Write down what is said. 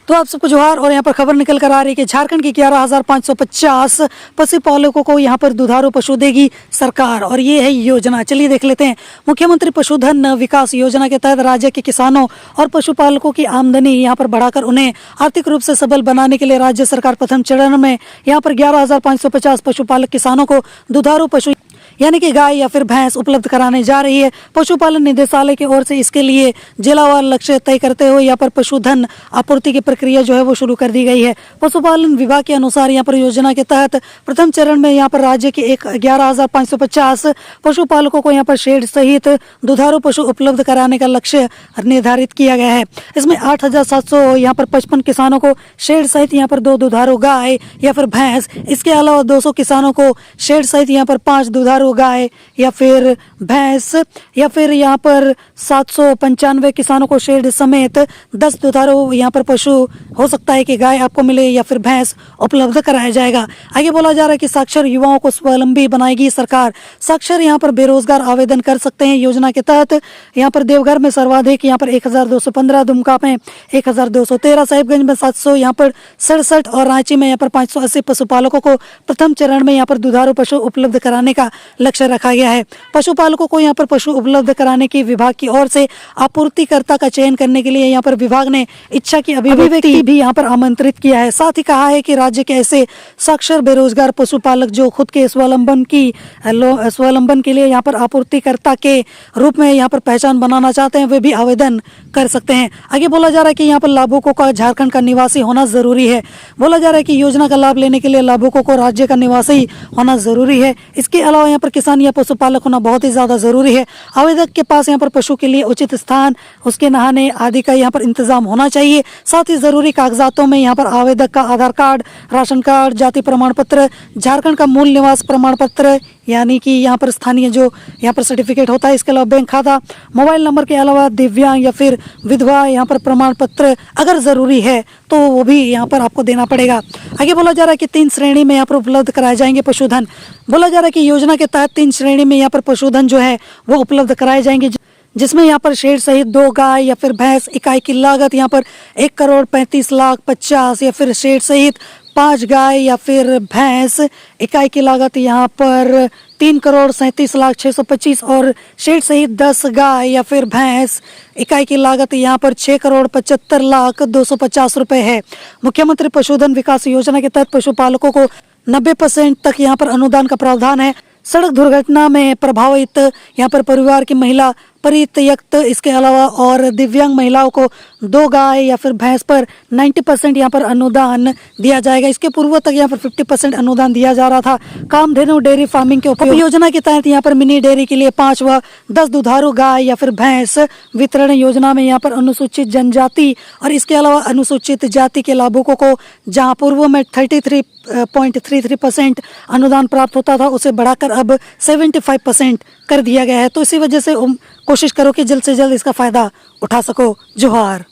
तो आप सबको जोहार। और यहाँ पर खबर निकल कर आ रही है कि झारखंड की 11,550 पशुपालकों को यहाँ पर दुधारू पशु देगी सरकार, और ये है योजना। चलिए देख लेते हैं। मुख्यमंत्री पशुधन विकास योजना के तहत राज्य के किसानों और पशुपालकों की आमदनी यहाँ पर बढ़ाकर उन्हें आर्थिक रूप से सबल बनाने के लिए राज्य सरकार प्रथम चरण में यहाँ पर 11,550 पशुपालक किसानों को दुधारू पशु यानी कि गाय या फिर भैंस उपलब्ध कराने जा रही है। पशुपालन निदेशालय की ओर से इसके लिए जिलावार लक्ष्य तय करते हुए यहाँ पर पशुधन आपूर्ति की प्रक्रिया जो है वो शुरू कर दी गई है। पशुपालन विभाग के अनुसार यहाँ पर योजना के तहत प्रथम चरण में यहाँ पर राज्य के 11,550 पशुपालकों को यहाँ पर शेड सहित दुधारू पशु उपलब्ध कराने का लक्ष्य निर्धारित किया गया है। इसमें 8,700 यहाँ पर 55 किसानों को शेड सहित यहाँ पर 2 दुधारू गाय या फिर भैंस, इसके अलावा 200 किसानों को शेड सहित यहाँ पर 5 दुधारू गाय या फिर भैंस, या फिर यहाँ पर 795 किसानों को शेड समेत 10 दुधारू यहाँ पर पशु हो सकता है कि गाय आपको मिले या फिर भैंस उपलब्ध कराया जाएगा। आगे बोला जा रहा है कि साक्षर युवाओं को स्वावलंबी बनाएगी सरकार। साक्षर यहाँ पर बेरोजगार आवेदन कर सकते हैं। योजना के तहत यहाँ पर देवघर में सर्वाधिक यहाँ पर 1,215, दुमका में 1,213, साहिबगंज में 700 यहाँ पर 67 और रांची में यहाँ पर 580 पशुपालकों को प्रथम चरण में यहाँ पर दुधारू पशु उपलब्ध कराने का लक्ष्य रखा गया है। पशुपालकों को यहाँ पर पशु उपलब्ध कराने की विभाग की ओर से आपूर्तिकर्ता का चयन करने के लिए यहाँ पर विभाग ने इच्छा की अभिव्यक्ति भी यहाँ पर आमंत्रित किया है। साथ ही कहा है कि राज्य के ऐसे साक्षर बेरोजगार पशुपालक जो खुद के स्वावलंबन के लिए यहाँ पर आपूर्तिकर्ता के रूप में यहाँ पर पहचान बनाना चाहते हैं, वे भी आवेदन कर सकते हैं। आगे बोला जा रहा है कि यहाँ पर लाभुकों का झारखंड का निवासी होना जरूरी है। बोला जा रहा है कि योजना का लाभ लेने के लिए लाभुकों को राज्य का निवासी होना जरूरी है। इसके अलावा यहाँ पर किसान या पशुपालक होना बहुत ही ज्यादा जरूरी है। आवेदक के पास यहाँ पर पशु के लिए उचित स्थान, उसके नहाने आदि का यहाँ पर इंतजाम होना चाहिए। साथ ही जरूरी कागजातों में यहाँ पर आवेदक का आधार कार्ड, राशन कार्ड, जाति प्रमाण पत्र, झारखंड का मूल निवास प्रमाण पत्र यानी कि यहाँ पर स्थानीय जो यहाँ पर सर्टिफिकेट होता है, इसके अलावा बैंक खाता, मोबाइल नंबर के अलावा दिव्यांग या फिर विधवा यहाँ पर प्रमाण पत्र अगर ज़रूरी है तो वो भी यहाँ पर आपको देना पड़ेगा। आगे बोला जा रहा है कि 3 श्रेणी में यहाँ पर उपलब्ध कराए जाएंगे पशुधन। बोला जा रहा है कि योजना के तहत 3 श्रेणी में यहाँ पर पशुधन जो है वो उपलब्ध कराए जाएंगे, जिसमें यहाँ पर शेड सहित 2 गाय या फिर भैंस, इकाई की लागत यहाँ पर 1,35,50,000 या फिर शेड सहित 5 गाय या फिर भैंस, इकाई की लागत यहाँ पर 3,37,625 और शेड सहित 10 गाय या फिर भैंस, इकाई की लागत यहाँ पर 6,75,250 रुपए है। मुख्यमंत्री पशुधन विकास योजना के तहत पशुपालकों को 90% तक यहाँ पर अनुदान का प्रावधान है। सड़क दुर्घटना में प्रभावित यहाँ पर परिवार की महिला परित्यक्त, इसके अलावा और दिव्यांग महिलाओं को 2 गाय या फिर भैंस पर 90% यहाँ पर अनुदान दिया जाएगा। इसके पूर्व तक यहाँ पर 50% अनुदान दिया जा रहा था। कामधेनु डेयरी फार्मिंग के उपयोग योजना के तहत यहाँ पर मिनी डेयरी के लिए 5 व 10 दुधारू गाय या फिर भैंस वितरण योजना में यहाँ पर अनुसूचित जनजाति और इसके अलावा अनुसूचित जाति के लाभुकों को जहाँ पूर्व में 33.33% अनुदान प्राप्त होता था, उसे बढ़ाकर अब 75% कर दिया गया है। तो इसी वजह से कोशिश करो कि जल्द से जल्द इसका फायदा उठा सको। जोहार।